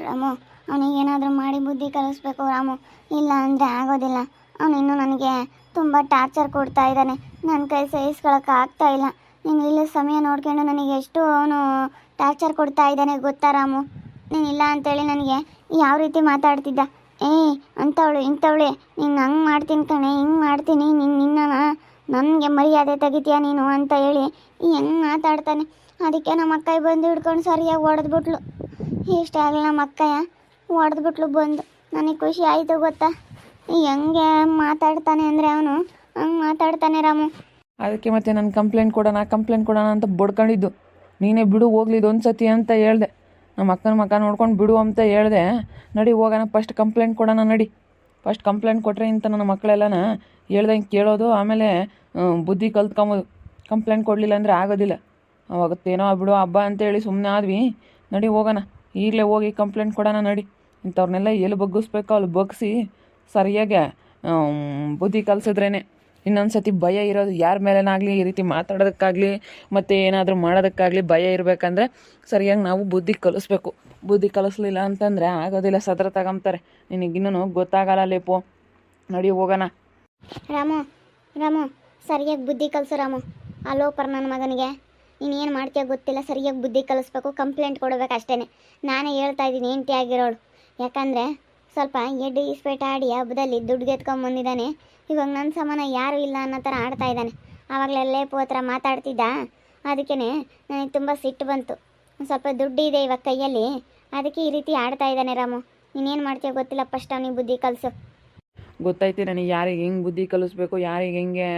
ರಾಮು, ಅವನಿಗೇನಾದರೂ ಮಾಡಿ ಬುದ್ಧಿ ಕಲಿಸ್ಬೇಕು ರಾಮು, ಇಲ್ಲ ಅಂದರೆ ಆಗೋದಿಲ್ಲ. ಅವನು ಇನ್ನೂ ನನಗೆ ತುಂಬ ಟಾರ್ಚರ್ ಕೊಡ್ತಾ ಇದ್ದಾನೆ. ನನ್ನ ಕೈ ಸಹಿಸ್ಕೊಳಕ್ಕೆ ಆಗ್ತಾ ಇಲ್ಲ. ನೀನು ಇಲ್ಲ ಸಮಯ ನೋಡ್ಕೊಂಡು ನನಗೆ ಎಷ್ಟು ಅವನು ಟಾರ್ಚರ್ ಕೊಡ್ತಾ ಇದ್ದಾನೆ ಗೊತ್ತಾ ರಾಮು? ನೀನು ಇಲ್ಲ ಅಂತೇಳಿ ನನಗೆ ಯಾವ ರೀತಿ ಮಾತಾಡ್ತಿದ್ದ, ಅಂಥವಳು ಇಂಥವಳೆ, ನೀನು ಹಂಗೆ ಮಾಡ್ತೀನಿ ಕಣೆ, ಹಿಂಗೆ ಮಾಡ್ತೀನಿ, ನಿನ್ನ ನನಗೆ ಮರ್ಯಾದೆ ತೆಗಿತೀಯ ನೀನು ಅಂತ ಹೇಳಿ ಹೆಂಗೆ ಮಾತಾಡ್ತಾನೆ. ಅದಕ್ಕೆ ನಮ್ಮ ಅಕ್ಕಯ್ಯ ಬಂದು ಹಿಡ್ಕೊಂಡು ಸರಿಯಾಗಿ ಹೊಡೆದ್ಬಿಟ್ಲು. ಇಷ್ಟ ಆಗಲ್ಲ, ನಮ್ಮ ಅಕ್ಕಯ್ಯ ಹೊಡೆದ್ಬಿಟ್ಲು ಬಂದು. ನನಗೆ ಖುಷಿ ಆಯಿತು ಗೊತ್ತಾ? ಹೆಂಗೆ ಮಾತಾಡ್ತಾನೆ ಅಂದರೆ ಅವನು ಹಂಗೆ ಮಾತಾಡ್ತಾನೆ ರಾಮು. ಅದಕ್ಕೆ ಮತ್ತೆ ನಾನು ಕಂಪ್ಲೇಂಟ್ ಕೊಡೋಣ ಅಂತ ಬಡ್ಕೊಂಡಿದ್ದು. ನೀನೇ ಬಿಡು ಹೋಗ್ಲಿದ್ದು ಒಂದು ಸತಿ ಅಂತ ಹೇಳ್ದೆ. ನಮ್ಮ ಅಕ್ಕನ ಮಕ್ಕ ನೋಡ್ಕೊಂಡು ಬಿಡು ಅಂತ ಹೇಳ್ದೆ. ನಡಿ ಹೋಗೋಣ, ಫಸ್ಟ್ ಕಂಪ್ಲೇಂಟ್ ಕೊಡೋಣ ನಡಿ. ಫಸ್ಟ್ ಕಂಪ್ಲೇಂಟ್ ಕೊಟ್ಟರೆ ಇಂಥ ನನ್ನ ಮಕ್ಕಳೆಲ್ಲನ ಹೇಳ್ದಂಗೆ ಕೇಳೋದು, ಆಮೇಲೆ ಬುದ್ಧಿ ಕಲ್ತ್ಕೊಂಬೋದು. ಕಂಪ್ಲೇಂಟ್ ಕೊಡಲಿಲ್ಲ ಅಂದರೆ ಆಗೋದಿಲ್ಲ. ಅವಾಗತ್ತೇನೋ ಬಿಡು ಹಬ್ಬ ಅಂತೇಳಿ ಸುಮ್ಮನೆ ಆದ್ವಿ. ನಡಿ ಹೋಗೋಣ, ಈಗಲೇ ಹೋಗಿ ಕಂಪ್ಲೇಂಟ್ ಕೊಡೋಣ ನಡಿ. ಇಂಥವ್ರನ್ನೆಲ್ಲ ಎಲ್ಲಿ ಬಗ್ಗಿಸ್ಬೇಕೋ ಅಲ್ಲಿ ಬಗ್ಗಿಸಿ ಸರಿಯಾಗಿ ಬುದ್ಧಿ ಕಲಿಸಿದ್ರೇ ಇನ್ನೊಂದು ಸತಿ ಭಯ ಇರೋದು. ಯಾರ ಮೇಲೇನಾಗಲಿ ಈ ರೀತಿ ಮಾತಾಡೋದಕ್ಕಾಗಲಿ ಮತ್ತು ಏನಾದರೂ ಮಾಡೋದಕ್ಕಾಗಲಿ ಭಯ ಇರಬೇಕಂದ್ರೆ ಸರಿಯಾಗಿ ನಾವು ಬುದ್ಧಿ ಕಲಿಸ್ಬೇಕು. ಬುದ್ಧಿ ಕಲಿಸ್ಲಿಲ್ಲ ಅಂತಂದರೆ ಆಗೋದಿಲ್ಲ, ಸದ್ರ ತಗೊಂತಾರೆ. ನಿನಗಿನ್ನೂ ಗೊತ್ತಾಗಲ್ಲ ಲೇಪೋ. ನಡಿ ಹೋಗೋಣ. ರಾಮು ಸರಿಯಾಗಿ ಬುದ್ಧಿ ಕಲಿಸು ರಾಮು. ಅಲೋಪರ್ ನನ್ನ ಮಗನಿಗೆ ನೀನೇನು ಮಾಡ್ತೀಯ ಗೊತ್ತಿಲ್ಲ, ಸರಿಯಾಗಿ ಬುದ್ಧಿ ಕಲಿಸ್ಬೇಕು, ಕಂಪ್ಲೇಂಟ್ ಕೊಡಬೇಕು ಅಷ್ಟೇ. ನಾನೇ ಹೇಳ್ತಾ ಇದ್ದೀನಿ ಹೆಂಡತಿ ಆಗಿರೋಳು. ಯಾಕಂದರೆ ಸ್ವಲ್ಪ ಎಡ್ಡು ಇಸ್ಪೇಟ ಆಡಿ ಹಬ್ಬದಲ್ಲಿ ದುಡ್ಡು ಗೆತ್ಕೊಂಬಂದಿದ್ದಾನೆ. ಇವಾಗ ನನ್ನ ಸಮಾನ ಯಾರೂ ಇಲ್ಲ ಅನ್ನೋ ಥರ ಆಡ್ತಾ ಇದ್ದಾನೆ. ಆವಾಗಲೆಲ್ಲೇ ಹತ್ರ ಮಾತಾಡ್ತಿದ್ದ. ಅದಕ್ಕೇ ನನಗೆ ತುಂಬ ಸಿಟ್ಟು ಬಂತು. ಸ್ವಲ್ಪ ದುಡ್ಡು ಇದೆ ಇವಾಗ ಕೈಯಲ್ಲಿ, ಅದಕ್ಕೆ ಈ ರೀತಿ ಆಡ್ತಾ ಇದ್ದಾನೆ ರಾಮು. ನೀನೇನು ಮಾಡ್ತೀಯೋ ಗೊತ್ತಿಲ್ಲ, ಫಸ್ಟ್ ಅವನಿಗೆ ಬುದ್ಧಿ ಕಲಿಸು. ಗೊತ್ತೈತಿ ನನಗೆ ಯಾರಿಗೆ ಹೆಂಗೆ ಬುದ್ಧಿ ಕಲಿಸ್ಬೇಕು, ಯಾರಿಗೆ ಹೆಂಗೆ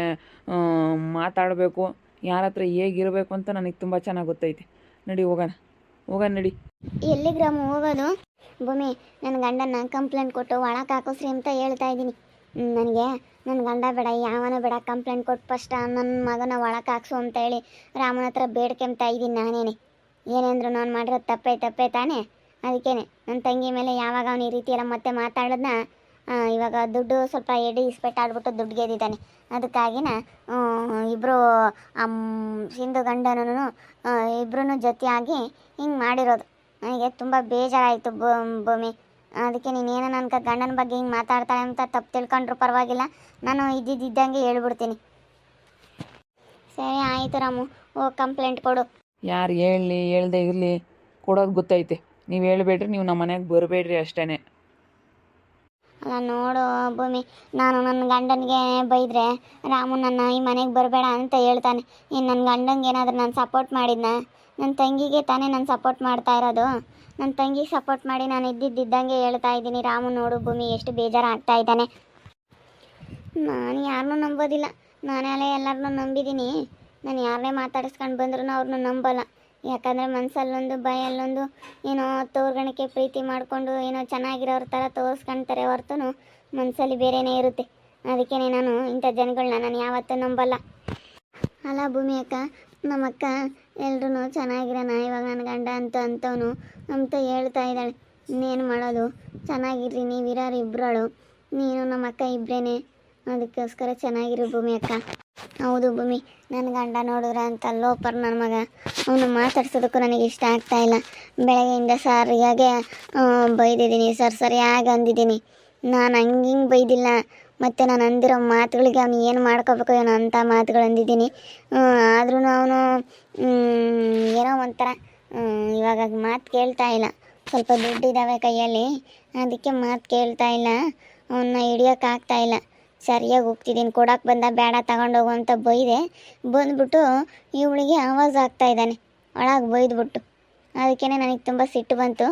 ಮಾತಾಡಬೇಕು, ಯಾರ ಹತ್ರ ಹೇಗಿರಬೇಕು ಅಂತ ನನಗೆ ತುಂಬ ಚೆನ್ನಾಗಿ ಗೊತ್ತೈತಿ. ನಡಿ ಹೋಗೋಣ ನಡಿ. ಎಲ್ಲಿಗೆ ರಾಮು ಹೋಗೋದು? ಭೂಮಿ, ನನ್ನ ಗಂಡನ ಕಂಪ್ಲೇಂಟ್ ಕೊಟ್ಟು ಒಳಕ್ಕೆ ಹಾಕಿಸ್ರಿ ಅಂತ ಹೇಳ್ತಾ ಇದ್ದೀನಿ. ನನಗೆ ನನ್ನ ಗಂಡ ಬೇಡ, ಯಾವನ ಬೇಡ, ಕಂಪ್ಲೇಂಟ್ ಕೊಟ್ಟು ಫಸ್ಟ್ ನನ್ನ ಮಗನ ಒಳಕ್ಕೆ ಹಾಕ್ಸು ಅಂತ ಹೇಳಿ ರಾಮನ ಹತ್ರ ಬೇಡ್ಕೊಂತ ಇದ್ದೀನಿ ನಾನೇನೆ. ಏನೆಂದ್ರು ನಾನು ಮಾಡಿರೋದು ತಪ್ಪೇ ತಾನೇ. ಅದಕ್ಕೇ ನನ್ನ ತಂಗಿ ಮೇಲೆ ಯಾವಾಗ ಅವನು ಈ ರೀತಿ ಎಲ್ಲ ಮತ್ತೆ ಮಾತಾಡೋದನ್ನ ಇವಾಗ ದುಡ್ಡು ಸ್ವಲ್ಪ ಎಡಿ ಇಸ್ಪೆಟ್ ಆಡ್ಬಿಟ್ಟು ದುಡ್ಡು ಗೆದ್ದಿದ್ದಾನೆ. ಅದಕ್ಕಾಗಿನ ಇಬ್ಬರು ಸಿಂಧು ಗಂಡನೂ ಇಬ್ಬರೂ ಜೊತೆಯಾಗಿ ಹಿಂಗೆ ಮಾಡಿರೋದು. ನನಗೆ ತುಂಬ ಬೇಜಾರಾಯಿತು ಭೂಮಿ. ಅದಕ್ಕೆ ನೀನೇನೋ ನನ್ನ ಗಂಡನ ಬಗ್ಗೆ ಹಿಂಗೆ ಮಾತಾಡ್ತಾಳೆ ಅಂತ ತಪ್ಪು ತಿಳ್ಕೊಂಡ್ರು ಪರವಾಗಿಲ್ಲ, ನಾನು ಇದ್ದಿದ್ದಂಗೆ ಹೇಳ್ಬಿಡ್ತೀನಿ. ಸರಿ ಆಯಿತು ರಾಮು, ಹೋಗಿ ಕಂಪ್ಲೇಂಟ್ ಕೊಡು. ಯಾರು ಹೇಳ್ದೆ ಇರಲಿ, ಕೊಡೋದು ಗೊತ್ತೈತೆ. ನೀವು ಹೇಳ್ಬೇಡ್ರಿ, ನೀವು ನಮ್ಮ ಮನೆಗೆ ಬರಬೇಡ್ರಿ ಅಷ್ಟೇ. ಅಲ್ಲ ನೋಡು ಭೂಮಿ, ನಾನು ನನ್ನ ಗಂಡನಿಗೆ ಬೈದರೆ ರಾಮು ನನ್ನ ಈ ಮನೆಗೆ ಬರಬೇಡ ಅಂತ ಹೇಳ್ತಾನೆ. ಇನ್ನು ನನ್ನ ಗಂಡಂಗೆ ಏನಾದರೂ ನಾನು ಸಪೋರ್ಟ್ ಮಾಡಿದ್ನ? ನನ್ನ ತಂಗಿಗೆ ತಾನೇ ನಾನು ಸಪೋರ್ಟ್ ಮಾಡ್ತಾ ಇರೋದು. ನನ್ನ ತಂಗಿಗೆ ಸಪೋರ್ಟ್ ಮಾಡಿ ನಾನು ಇದ್ದಿದ್ದಂಗೆ ಹೇಳ್ತಾ ಇದ್ದೀನಿ. ರಾಮು ನೋಡು ಭೂಮಿ ಎಷ್ಟು ಬೇಜಾರಾಗ್ತಾ ಇದ್ದಾನೆ. ನಾನು ಯಾರನ್ನೂ ನಂಬೋದಿಲ್ಲ. ನಾನೇ ಎಲ್ಲರನ್ನೂ ನಂಬಿದ್ದೀನಿ. ನಾನು ಯಾರನ್ನೇ ಮಾತಾಡಿಸ್ಕೊಂಡು ಬಂದ್ರೂ ಅವ್ರನ್ನೂ ನಂಬಲ್ಲ. ಯಾಕಂದರೆ ಮನಸ್ಸಲ್ಲೊಂದು ಭಯಲ್ಲೊಂದು ಏನೋ ತೋರ್ಗಣಿಕೆ ಪ್ರೀತಿ ಮಾಡಿಕೊಂಡು ಏನೋ ಚೆನ್ನಾಗಿರೋರ ಥರ ತೋರಿಸ್ಕೊಳ್ತಾರೆ ಹೊರತು ಮನಸ್ಸಲ್ಲಿ ಬೇರೆಯೇ ಇರುತ್ತೆ. ಅದಕ್ಕೇ ನಾನು ಇಂಥ ಜನಗಳನ್ನ ನಾನು ಯಾವತ್ತೂ ನಂಬಲ್ಲ. ಅಲ್ಲ ಭೂಮಿ ಅಕ್ಕ, ನಮ್ಮ ಅಕ್ಕ ಎಲ್ರೂ ಚೆನ್ನಾಗಿರೋಣ, ಇವಾಗ ನನ್ನ ಗಂಡ ಅಂತವನು ಅಂತ ಹೇಳ್ತಾ ಇದ್ದಾಳೆ. ಇನ್ನೇನು ಮಾಡೋದು, ಚೆನ್ನಾಗಿರ್ರಿ, ನೀವಿರೋರು ಇಬ್ಬರಳು, ನೀನು ನಮ್ಮ ಅಕ್ಕ ಇಬ್ಬರೇನೆ. ಅದಕ್ಕೋಸ್ಕರ ಚೆನ್ನಾಗಿರು ಭೂಮಿ ಅಕ್ಕ. ಹೌದು ಭೂಮಿ, ನನ್ನ ಗಂಡ ನೋಡಿದ್ರೆ ಅಂತ ಲೋಪರ್ ನನ್ನ ಮಗ. ಅವನು ಮಾತಾಡ್ಸೋದಕ್ಕೂ ನನಗೆ ಇಷ್ಟ ಆಗ್ತಾಯಿಲ್ಲ. ಬೆಳಗ್ಗೆಯಿಂದ ಸರಿಯಾಗೆ ಬೈದಿದ್ದೀನಿ ಸರಿಯಾಗಿ ಅಂದಿದ್ದೀನಿ. ನಾನು ಹಿಂಗೆ ಬೈದಿಲ್ಲ. ಮತ್ತು ನಾನು ಅಂದಿರೋ ಮಾತುಗಳಿಗೆ ಅವನು ಏನು ಮಾಡ್ಕೋಬೇಕು ಏನೋ ಅಂಥ ಮಾತುಗಳು ಅಂದಿದ್ದೀನಿ. ಆದ್ರೂ ಅವನು ಏನೋ ಒಂಥರ ಇವಾಗ ಮಾತು ಕೇಳ್ತಾ ಇಲ್ಲ. ಸ್ವಲ್ಪ ದುಡ್ಡಿದ್ದಾವೆ ಕೈಯಲ್ಲಿ, ಅದಕ್ಕೆ ಮಾತು ಕೇಳ್ತಾ ಇಲ್ಲ. ಅವನ್ನ ಹಿಡಿಯೋಕ್ಕಾಗ್ತಾಯಿಲ್ಲ. ಸರಿಯಾಗಿ ಹೋಗ್ತಿದ್ದೀನಿ, ಕೊಡೋಕೆ ಬಂದ ಬೇಡ ತಗೊಂಡೋಗು ಅಂತ ಬೈದೆ. ಬಂದ್ಬಿಟ್ಟು ಇವಳಿಗೆ ಆವಾಜ್ ಆಗ್ತಾ ಇದ್ದಾನೆ ಒಳಗೆ ಬೈದ್ಬಿಟ್ಟು. ಅದಕ್ಕೇ ನನಗೆ ತುಂಬ ಸಿಟ್ಟು ಬಂತು.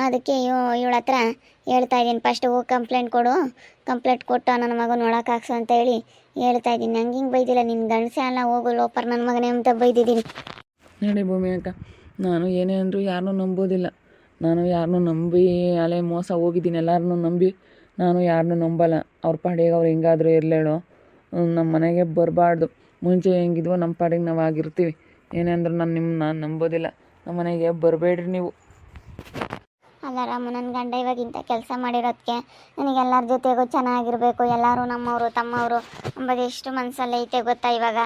ಅದಕ್ಕೆ ಇವಳ ಹತ್ರ ಹೇಳ್ತಾ ಇದ್ದೀನಿ, ಫಸ್ಟ್ ಹೋಗಿ ಕಂಪ್ಲೇಂಟ್ ಕೊಡು, ಕಂಪ್ಲೇಂಟ್ ಕೊಟ್ಟು ನನ್ನ ಮಗನ ಒಳಕ್ಕೆ ಹಾಕ್ಸು ಅಂತ ಹೇಳಿ ಹೇಳ್ತಾ ಇದ್ದೀನಿ. ನಂಗೆ ಹಿಂಗೆ ಬೈದಿಲ್ಲ, ನಿನ್ನ ಗಂಡಸೆ ಅಲ್ಲ, ಹೋಗು ಲೋಪರ್ ನನ್ನ ಮಗನೇ ಅಂತ ಬೈದಿದ್ದೀನಿ. ನೋಡಿ ಭೂಮಿ ಅಕ್ಕ, ನಾನು ಏನೇ ಅಂದರೂ ಯಾರನ್ನೂ ನಂಬೋದಿಲ್ಲ. ನಾನು ಯಾರನ್ನೂ ನಂಬಿ ಅಲೆ ಮೋಸ ಹೋಗಿದ್ದೀನಿ. ಎಲ್ಲರನ್ನೂ ನಂಬಿ ನಾನು ಯಾರನ್ನೂ ನಂಬಲ್ಲ. ಅವ್ರ ಪಾಡಿಗೆ ಅವ್ರು ಹೆಂಗಾದರೂ ಇರಲೇಳೋ, ನಮ್ಮ ಮನೆಗೆ ಬರಬಾರ್ದು. ಮುಂಚೆ ಹೆಂಗಿದ್ವೋ ನಮ್ಮ ಪಾಡಿಗೆ ನಾವು ಆಗಿರ್ತೀವಿ. ಏನೇ ಅಂದರೂ ನಾನು ನಂಬೋದಿಲ್ಲ. ನಮ್ಮ ಮನೆಗೆ ಬರಬೇಡ್ರಿ ನೀವು. ಅಲ್ಲ ಇಲ್ಲ ರಾಮು, ನನ್ನ ಗಂಡ ಇವಾಗ ಇಂಥ ಕೆಲಸ ಮಾಡಿರೋದಕ್ಕೆ ನನಗೆ ಎಲ್ಲರ ಜೊತೆಗೂ ಚೆನ್ನಾಗಿರಬೇಕು, ಎಲ್ಲರೂ ನಮ್ಮವರು ತಮ್ಮವರು ಅಂಬೋದು ಎಷ್ಟು ಮನಸ್ಸಲ್ಲಿ ಐತೆ ಗೊತ್ತಾ ಇವಾಗ.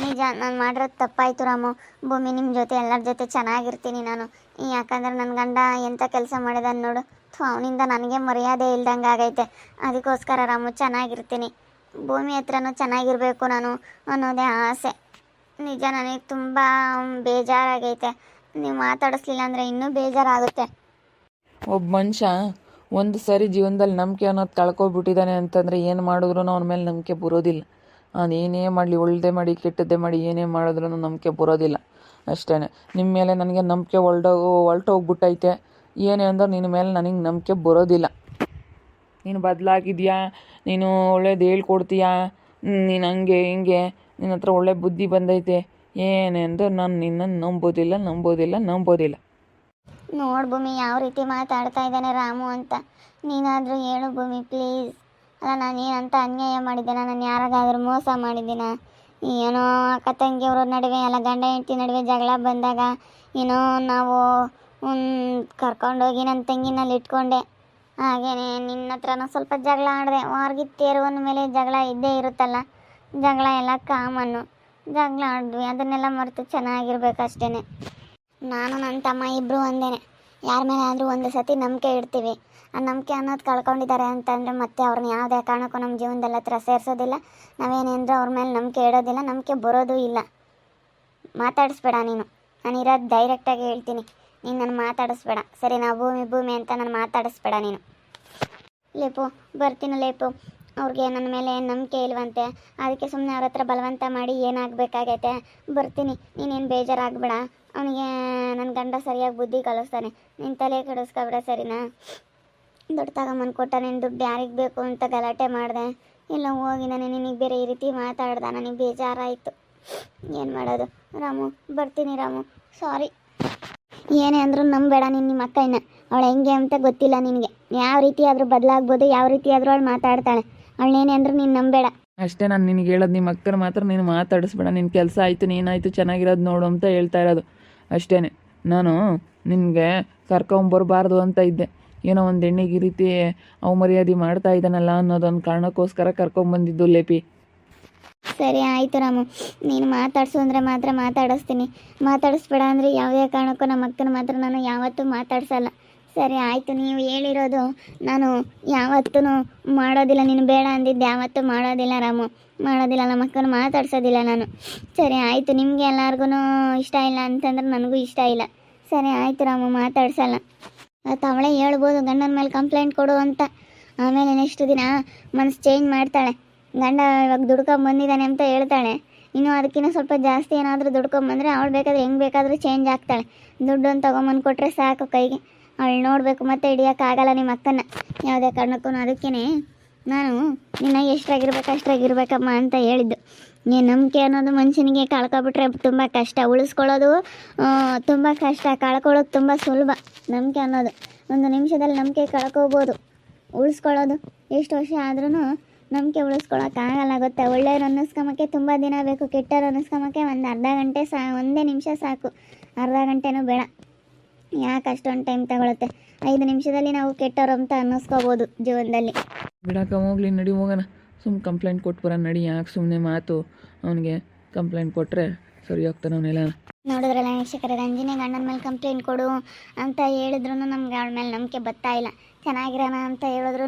ನಿಜ ನಾನು ಮಾಡಿರೋದು ತಪ್ಪಾಯಿತು ರಾಮು. ಭೂಮಿ ನಿಮ್ಮ ಜೊತೆ ಎಲ್ಲರ ಜೊತೆ ಚೆನ್ನಾಗಿರ್ತೀನಿ ನಾನು. ಯಾಕಂದ್ರೆ ನನ್ನ ಗಂಡ ಎಂಥ ಕೆಲಸ ಮಾಡಿದಾನೆ ನೋಡು, ಅವನಿಂದ ನನಗೆ ಮರ್ಯಾದೆ ಇಲ್ದಂಗೆ ಆಗೈತೆ. ಅದಕ್ಕೋಸ್ಕರ ರಾಮು ಚೆನ್ನಾಗಿರ್ತೀನಿ, ಭೂಮಿ ಹತ್ರನೂ ಚೆನ್ನಾಗಿರಬೇಕು ನಾನು ಅನ್ನೋದೇ ಆಸೆ. ನಿಜ ನನಗೆ ತುಂಬ ಬೇಜಾರಾಗೈತೆ. ನೀವು ಮಾತಾಡಿಸ್ಲಿಲ್ಲ ಅಂದರೆ ಇನ್ನೂ ಬೇಜಾರಾಗುತ್ತೆ. ಒಬ್ಬ ಮನುಷ್ಯ ಒಂದು ಸರಿ ಜೀವನದಲ್ಲಿ ನಂಬಿಕೆ ಅನ್ನೋದು ಕಳ್ಕೊಬಿಟ್ಟಿದ್ದಾನೆ ಅಂತಂದರೆ ಏನು ಮಾಡಿದ್ರು ಅವನ ಮೇಲೆ ನಂಬಿಕೆ ಬರೋದಿಲ್ಲ. ನಾನು ಏನೇ ಮಾಡಲಿ, ಒಳ್ಳೆದೇ ಮಾಡಿ ಕೆಟ್ಟದ್ದೇ ಮಾಡಿ ಏನೇ ಮಾಡಿದ್ರೂ ನಂಬಿಕೆ ಬರೋದಿಲ್ಲ. ಅಷ್ಟೇ, ನಿಮ್ಮ ಮೇಲೆ ನನಗೆ ನಂಬಿಕೆ ಹೊರಟೋಗ್ಬಿಟ್ಟೈತೆ. ಏನೇ ಅಂದ್ರೆ ನಿನ್ನ ಮೇಲೆ ನನಗೆ ನಂಬಿಕೆ ಬರೋದಿಲ್ಲ. ನೀನು ಬದಲಾಗಿದೆಯಾ, ನೀನು ಒಳ್ಳೇದು ಹೇಳ್ಕೊಡ್ತೀಯಾ, ನೀನು ಹಂಗೆ ಹಿಂಗೆ, ನಿನ್ನ ಹತ್ರ ಒಳ್ಳೆ ಬುದ್ಧಿ ಬಂದೈತೆ, ಏನೇ ಅಂದ್ರೆ ನಾನು ನಿನ್ನನ್ನು ನಂಬೋದಿಲ್ಲ. ನೋಡು ಭೂಮಿ ಯಾವ ರೀತಿ ಮಾತಾಡ್ತಾ ಇದ್ದಾನೆ ರಾಮು ಅಂತ. ನೀನಾದರೂ ಹೇಳು ಭೂಮಿ ಪ್ಲೀಸ್. ಅಲ್ಲ ನಾನು ಏನಂತ ಅನ್ಯಾಯ ಮಾಡಿದ್ದೇನೆ, ನಾನು ಯಾರಿಗಾದ್ರೂ ಮೋಸ ಮಾಡಿದ್ದೀನ? ಏನೋ ಅಕ್ಕ ತಂಗಿಯವ್ರ ನಡುವೆ ಎಲ್ಲ ಗಂಡ ಹೆಂಡತಿ ನಡುವೆ ಜಗಳ ಬಂದಾಗ ಏನೋ ನಾವು ಕರ್ಕೊಂಡೋಗಿ ನನ್ನ ತಂಗಿನಲ್ಲಿ ಇಟ್ಕೊಂಡೆ. ಹಾಗೇನೆ ನಿನ್ನ ಹತ್ರನೂ ಸ್ವಲ್ಪ ಜಗಳ ಆಡಿದೆ. ಹೊರಗಿತ್ತೇರುವನ ಮೇಲೆ ಜಗಳ ಇದ್ದೇ ಇರುತ್ತಲ್ಲ, ಜಗಳ ಎಲ್ಲ ಕಾಮನ್ನು. ಜಗಳ ಆಡಿದ್ವಿ, ಅದನ್ನೆಲ್ಲ ಮರೆತು ಚೆನ್ನಾಗಿರ್ಬೇಕಷ್ಟೇ. ನಾನು ನನ್ನ ತಮ್ಮ ಇಬ್ಬರು ಒಂದೇನೆ. ಯಾರ ಮೇಲೆ ಆದರೂ ಒಂದು ಸತಿ ನಂಬಿಕೆ ಇಡ್ತೀವಿ. ಆ ನಂಬಿಕೆ ಅನ್ನೋದು ಕಳ್ಕೊಂಡಿದ್ದಾರೆ ಅಂತಂದರೆ ಮತ್ತೆ ಅವ್ರನ್ನ ಯಾವುದೇ ಕಾರಣಕ್ಕೂ ನಮ್ಮ ಜೀವನದಲ್ಲಿ ಹತ್ರ ಸೇರಿಸೋದಿಲ್ಲ. ನಾವೇನೇಂದ್ರೆ ಅವ್ರ ಮೇಲೆ ನಂಬಿಕೆ ಇಡೋದಿಲ್ಲ, ನಂಬಿಕೆ ಬರೋದು ಇಲ್ಲ. ಮಾತಾಡಿಸ್ಬೇಡ ನೀನು, ನಾನು ಇರೋದು ಡೈರೆಕ್ಟಾಗಿ ಹೇಳ್ತೀನಿ. ನೀನು ನಾನು ಮಾತಾಡಿಸ್ಬೇಡ ಸರಿ? ನಾವು ಭೂಮಿ ಅಂತ ನಾನು ಮಾತಾಡಿಸ್ಬೇಡ ನೀನು. ಲೇಪು ಬರ್ತೀನಿ ಲೇಪು. ಅವ್ರಿಗೆ ನನ್ನ ಮೇಲೆ ನಂಬಿಕೆ ಇಲ್ವಂತೆ, ಅದಕ್ಕೆ ಸುಮ್ಮನೆ ಅವ್ರ ಹತ್ರ ಬಲವಂತ ಮಾಡಿ ಏನಾಗಬೇಕಾಗೈತೆ. ಬರ್ತೀನಿ, ನೀನೇನು ಬೇಜಾರಾಗಬೇಡ. ಅವನಿಗೆ ನನ್ನ ಗಂಡ ಸರಿಯಾಗಿ ಬುದ್ಧಿ ಕಲಿಸ್ತಾನೆ, ನಿನ್ನ ತಲೆ ಕೆಡಿಸ್ಕೊಬೇಡ ಸರಿನಾ? ದುಡ್ಡು ತಗೊಂಬಂದು ಕೊಟ್ಟ, ನಿನ್ನ ದುಡ್ಡು ಯಾರಿಗೆ ಬೇಕು ಅಂತ ಗಲಾಟೆ ಮಾಡಿದೆ. ಎಲ್ಲ ಹೋಗಿ ನಾನು ನಿನಗೆ ಬೇರೆ ಈ ರೀತಿ ಮಾತಾಡ್ದೆ, ನನಗೆ ಬೇಜಾರಾಯಿತು. ಏನು ಮಾಡೋದು ರಾಮು? ಬರ್ತೀನಿ ರಾಮು, ಸಾರಿ. ಏನೇ ಅಂದರೂ ನಂಬೇಡ ನೀನು ನಿಮ್ಮ ಅಕ್ಕನ. ಅವಳು ಹೆಂಗೆ ಅಂತ ಗೊತ್ತಿಲ್ಲ ನಿನಗೆ. ಯಾವ ರೀತಿ ಆದರೂ ಬದಲಾಗ್ಬೋದು, ಯಾವ ರೀತಿ ಆದರೂ ಅವಳು ಮಾತಾಡ್ತಾಳೆ. ಅವಳೇನೇ ಅಂದರೂ ನೀನು ನಂಬೇಡ ಅಷ್ಟೇ. ನಾನು ನಿನಗೆ ಹೇಳೋದು, ನಿಮ್ಮ ಅಕ್ಕನ ಮಾತ್ರ ನೀನು ಮಾತಾಡಿಸ್ಬೇಡ. ನಿನ್ನ ಕೆಲಸ ಆಯಿತು, ನೀನಾಯಿತು, ಚೆನ್ನಾಗಿರೋದು ನೋಡು ಅಂತ ಹೇಳ್ತಾ ಇರೋದು ಅಷ್ಟೇ. ನಾನು ನಿನಗೆ ಕರ್ಕೊಂಬರ್ಬಾರ್ದು ಅಂತ ಇದ್ದೆ. ಏನೋ ಒಂದು ಹೆಣ್ಣಿಗೆ ಈ ರೀತಿ ಅವಮರ್ಯಾದೆ ಮಾಡ್ತಾ ಇದ್ದಾನಲ್ಲ ಅನ್ನೋದೊಂದು ಕಾರಣಕ್ಕೋಸ್ಕರ ಕರ್ಕೊಂಬಂದಿದ್ದು ಲೇಪಿ. ಸರಿ ಆಯಿತು ರಾಮು, ನೀನು ಮಾತಾಡಿಸು ಅಂದರೆ ಮಾತ್ರ ಮಾತಾಡಿಸ್ತೀನಿ. ಮಾತಾಡಿಸ್ಬೇಡ ಅಂದರೆ ಯಾವುದೇ ಕಾರಣಕ್ಕೂ ನಮ್ಮ ಅಕ್ಕನ ಮಾತ್ರ ನಾನು ಯಾವತ್ತೂ ಮಾತಾಡ್ಸಲ್ಲ. ಸರಿ ಆಯಿತು, ನೀವು ಹೇಳಿರೋದು ನಾನು ಯಾವತ್ತೂ ಮಾಡೋದಿಲ್ಲ. ನೀನು ಬೇಡ ಅಂದಿದ್ದು ಯಾವತ್ತೂ ಮಾಡೋದಿಲ್ಲ ರಾಮು, ಮಾಡೋದಿಲ್ಲ. ನಮ್ಮ ಅಕ್ಕನ ಮಾತಾಡ್ಸೋದಿಲ್ಲ ನಾನು. ಸರಿ ಆಯಿತು, ನಿಮಗೆ ಎಲ್ಲರಿಗೂ ಇಷ್ಟ ಇಲ್ಲ ಅಂತಂದ್ರೆ ನನಗೂ ಇಷ್ಟ ಇಲ್ಲ. ಸರಿ ಆಯಿತು ರಾಮು, ಮಾತಾಡ್ಸಲ್ಲ. ಅವಳೇ ಹೇಳ್ಬೋದು ಗಂಡನ ಮೇಲೆ ಕಂಪ್ಲೇಂಟ್ ಕೊಡು ಅಂತ. ಆಮೇಲೆ ನೆಕ್ಸ್ಟ್ ದಿನ ಮನಸ್ಸು ಚೇಂಜ್ ಮಾಡ್ತಾಳೆ. ಗಂಡ ಇವಾಗ ದುಡ್ಕೊಂಬಂದಿದ್ದಾನೆ ಅಂತ ಹೇಳ್ತಾಳೆ. ಇನ್ನೂ ಅದಕ್ಕಿಂತ ಸ್ವಲ್ಪ ಜಾಸ್ತಿ ಏನಾದರೂ ದುಡ್ಕೊಂಬಂದರೆ ಅವಳು ಬೇಕಾದ್ರೆ ಹೆಂಗೆ ಬೇಕಾದರೂ ಚೇಂಜ್ ಆಗ್ತಾಳೆ. ದುಡ್ಡನ್ನು ತೊಗೊಂಬಂದು ಕೊಟ್ಟರೆ ಸಾಕು ಕೈಗೆ. ಅವಳು ನೋಡಬೇಕು, ಮತ್ತೆ ಹಿಡಿಯೋಕ್ಕಾಗಲ್ಲ ನಿಮ್ಮ ಅಕ್ಕನ ಯಾವುದೇ ಕಾರಣಕ್ಕೂ. ಅದಕ್ಕೇ ನಾನು ನಿನ್ನ ಎಷ್ಟಾಗಿರ್ಬೇಕು ಅಷ್ಟಾಗಿರ್ಬೇಕಮ್ಮ ಅಂತ ಹೇಳಿದ್ದು. ಈ ನಂಬಿಕೆ ಅನ್ನೋದು ಮನುಷ್ಯನಿಗೆ ಕಳ್ಕೊಬಿಟ್ರೆ ತುಂಬ ಕಷ್ಟ, ಉಳಿಸ್ಕೊಳ್ಳೋದು ತುಂಬ ಕಷ್ಟ, ಕಳ್ಕೊಳ್ಳೋದು ತುಂಬ ಸುಲಭ. ನಂಬಿಕೆ ಅನ್ನೋದು ಒಂದು ನಿಮಿಷದಲ್ಲಿ ನಂಬಿಕೆ ಕಳ್ಕೊಬೋದು, ಉಳಿಸ್ಕೊಳ್ಳೋದು ಎಷ್ಟು ವರ್ಷ ಆದ್ರೂ ನಂಬಿಕೆ ಉಳಿಸ್ಕೊಳ್ಳೋಕ್ಕಾಗಲ್ಲ ಗೊತ್ತಾ. ಒಳ್ಳೆಯವ್ರು ಅನ್ನಿಸ್ಕೊಂಬಕ್ಕೆ ತುಂಬ ದಿನ ಬೇಕು, ಕೆಟ್ಟವ್ರು ಅನ್ನಿಸ್ಕೊಂಬಕ್ಕೆ ಒಂದು ಅರ್ಧ ಗಂಟೆ ಒಂದೇ ನಿಮಿಷ ಸಾಕು. ಅರ್ಧ ಗಂಟೆನೂ ಬೇಡ, ಯಾಕೆ ಅಷ್ಟೊಂದು ಟೈಮ್ ತಗೊಳುತ್ತೆ. 5 ನಿಮಿಷದಲ್ಲಿ ನಾವು ಕೆಟ್ಟವ್ರು ಅಂತ ಅನ್ನಿಸ್ಕೋಬೋದು ಜೀವನದಲ್ಲಿ. ಬಿಡಾಕ ಹೋಗ್ಲಿ, ನಡಿ ಹೋಗೋಣ. ಕಂಪ್ಲೇಂಟ್ ಕೊಟ್ಬರ ನಡಿ. ಯಾಕೆ ಸುಮ್ಮನೆ ಮಾತು? ಅವನಿಗೆ ಕಂಪ್ಲೇಂಟ್ ಕೊಟ್ಟರೆ ಸರಿ ಹೋಗ್ತಾನೆ ಅವನೆಲ್ಲ. ನೋಡಿದ್ರಲ್ಲ ವೀಕ್ಷಕರೇ, ರಂಜಿನಿ ಗಂಡನ ಮೇಲೆ ಕಂಪ್ಲೇಂಟ್ ಕೊಡು ಅಂತ ಹೇಳಿದ್ರು ನಮ್ಗೆ ಅವಳ ಮೇಲೆ ನಂಬಿಕೆ ಬರ್ತಾ ಇಲ್ಲ. ಚೆನ್ನಾಗಿರೋಣ ಅಂತ ಹೇಳಿದ್ರು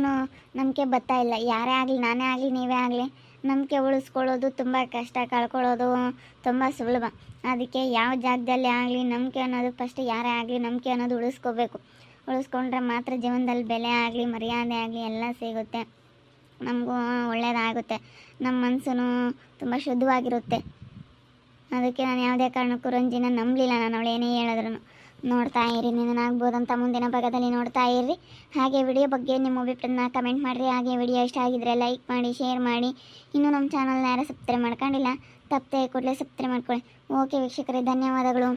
ನಂಬಿಕೆ ಬರ್ತಾ ಇಲ್ಲ. ಯಾರೇ ಆಗಲಿ, ನಾನೇ ಆಗಲಿ, ನೀವೇ ಆಗಲಿ, ನಂಬಿಕೆ ಉಳಿಸ್ಕೊಳ್ಳೋದು ತುಂಬ ಕಷ್ಟ, ಕಳ್ಕೊಳ್ಳೋದು ತುಂಬ ಸುಲಭ. ಅದಕ್ಕೆ ಯಾವ ಜಾಗದಲ್ಲಿ ಆಗಲಿ ನಂಬಿಕೆ ಅನ್ನೋದು ಫಸ್ಟ್, ಯಾರೇ ಆಗಲಿ ನಂಬಿಕೆ ಅನ್ನೋದು ಉಳಿಸ್ಕೊಂಡ್ರೆ ಮಾತ್ರ ಜೀವನದಲ್ಲಿ ಬೆಲೆ ಆಗಲಿ, ಮರ್ಯಾದೆ ಆಗಲಿ ಎಲ್ಲ ಸಿಗುತ್ತೆ. ನಮಗೂ ಒಳ್ಳೆಯದಾಗುತ್ತೆ, ನಮ್ಮ ಮನಸ್ಸು ತುಂಬ ಶುದ್ಧವಾಗಿರುತ್ತೆ. ಅದಕ್ಕೆ ನಾನು ಯಾವುದೇ ಕಾರಣಕ್ಕೂ ರಂಜಿನ ನಂಬಲಿಲ್ಲ. ನಾನು ಅವಳು ಏನೇ ಹೇಳಿದ್ರು ನೋಡ್ತಾ ಇರಿ, ನೀನಾಗ್ಬೋದಂತ ಮುಂದಿನ ಭಾಗದಲ್ಲಿ ನೋಡ್ತಾ ಇರ್ರಿ. ಹಾಗೆ ವಿಡಿಯೋ ಬಗ್ಗೆ ನಿಮ್ಮ ಅಭಿಪ್ರಾಯನ ಕಮೆಂಟ್ ಮಾಡಿರಿ. ಹಾಗೆ ವಿಡಿಯೋ ಇಷ್ಟ ಆಗಿದ್ರೆ ಲೈಕ್ ಮಾಡಿ, ಶೇರ್ ಮಾಡಿ. ಇನ್ನೂ ನಮ್ಮ ಚಾನಲ್ನ ಯಾರು ಸಬ್ಸ್ಕ್ರೈಬ್ ಮಾಡ್ಕೊಂಡಿಲ್ಲ, ತಪ್ಪದೆ ಕೂಡಲೇ ಸಬ್ಸ್ಕ್ರೈಬ್ ಮಾಡ್ಕೊಳ್ಳಿ. ಓಕೆ ವೀಕ್ಷಕರೇ, ಧನ್ಯವಾದಗಳು.